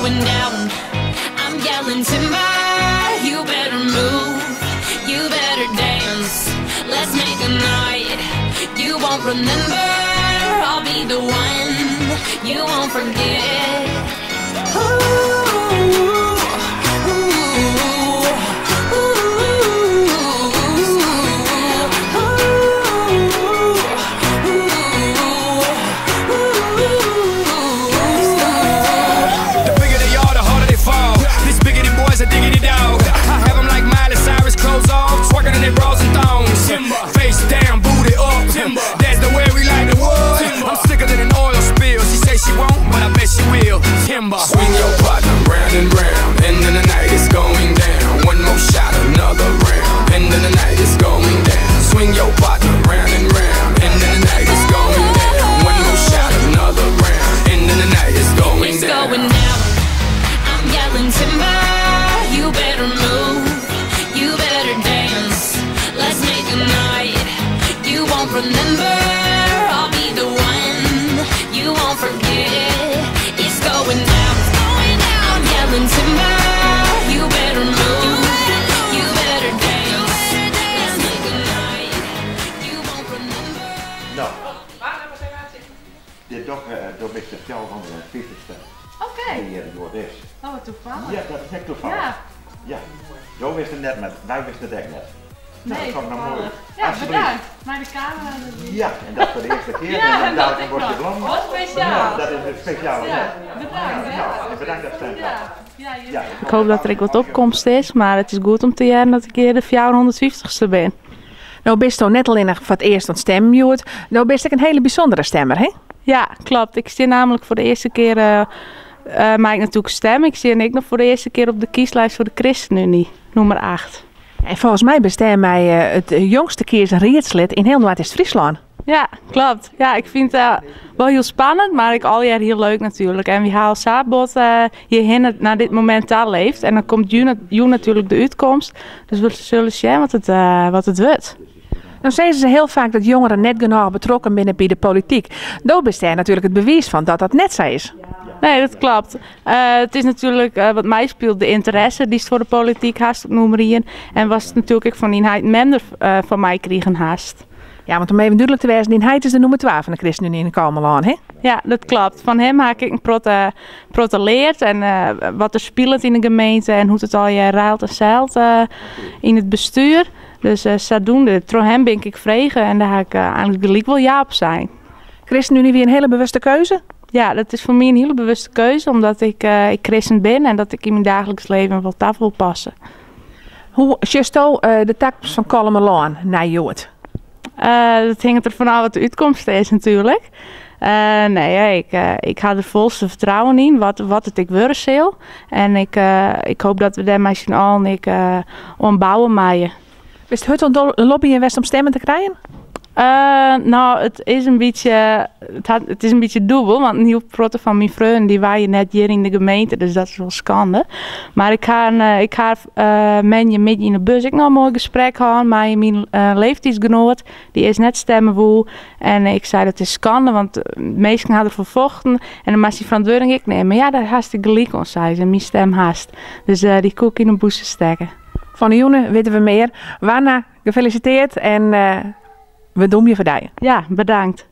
going down. I'm yelling timber, you better move, you better dance. Let's make a night you won't remember. I'll be the one you won't forget. And they bras and thongs. Face down, booty up. That's the way we like the wood. I'm sicker than an oil spill. She say she won't, but I bet she will. Timber. Swing your partner round and round, and then the night is going down. One more shot, another round, and then the night is going down. Swing your partner round and round, and then the night is going down. One more shot, another round, and then the night is going down. It's going down. I'm yelling timber. You better move. You better dance. Let's make a night you won't remember. I'll be the one you won't forget. It's going down. I'm yelling timber. You better move. You better dance. Let's make a night you won't remember. Nou, dit door met de tel van de visserste. Oké. Hier door dit. Oh, wat toevallig. Ja, dat is echt toevallig. Ja. Ja. Zo wist het net met, wij wisten het echt net. Nee, dat kwam nou mooi. toevallig. Ja, bedankt. Maar de camera. Ja, en dat voor de eerste keer. Ja, en dat dadelijk ik wordt je nog. blond. Wat speciaal. Ja, dat is het speciaal. Ja, bedankt. Ja, en bedankt dat steun. Ja, Ik hoop dat er wat opkomst is, maar het is goed om te jaren dat ik hier de 450ste ben. Nou bist je net alleen nog voor het eerst aan het stemmen, Joert. Nou bist ik een hele bijzondere stemmer, hè? Ja, klopt. Ik zie namelijk voor de eerste keer, maak ik natuurlijk stem. Ik zie ik nog voor de eerste keer op de kieslijst voor de ChristenUnie, nummer 8. En volgens mij bestem mij het jongste kiesraadslid in heel Noord-Friesland. Ja, klopt. Ja, ik vind het wel heel spannend, maar ik al jaar heel leuk natuurlijk. En we halen Saabot hierheen naar dit moment al leeft. En dan komt juni natuurlijk de uitkomst. Dus we zullen zien wat het wordt. Nou zeggen ze heel vaak dat jongeren net genoeg betrokken binnen bij de politiek. Daar bestaat natuurlijk het bewijs van dat dat net zo is. Nee, dat klopt. Het is natuurlijk, wat mij speelt, de interesse die is voor de politiek haast op nummer 1. En was het natuurlijk ook van die heid minder van mij kregen haast. Ja, want om even duidelijk te wezen, die heid is de nummer 12 van de ChristenUnie in de Kamerlaan, hè? Ja, dat klopt. Van hem heb ik een proteleerd en wat er speelt in de gemeente en hoe het al je ruilt en zeilt in het bestuur. Dus zodoende, door hem ben ik vregen en daar ga ik eigenlijk gelijk wel ja op zijn. ChristenUnie weer een hele bewuste keuze? Ja, dat is voor mij een hele bewuste keuze, omdat ik christen ben en dat ik in mijn dagelijks leven wel taf wil passen. Hoe just de tak van Kalmelaan naar Joert? Dat hangt er vanaf wat de uitkomst is natuurlijk. Ik ga er volste vertrouwen in wat het ik worden zal. En ik hoop dat we daar met z'n allen ombouwen maaien. Is het een lobby in West om stemmen te krijgen? Nou, het is een beetje dubbel, want een heel protte van mijn vrienden die waren net hier in de gemeente, dus dat is wel schande. Maar ik ga met in de bus ik nog een mooi gesprek gehad met mijn leeftijdsgenoot, die is net stemmen woe. En ik zei dat is schande, want de meesten hadden vervochten en dan moest die verantwoording ik nemen. Maar ja, daar haast ik gelijk on, zei ze, mijn stem haast. Dus die koek in een boezem steken. Van de Joene weten we meer. Waarna gefeliciteerd en we doen je verdijen. Ja, bedankt.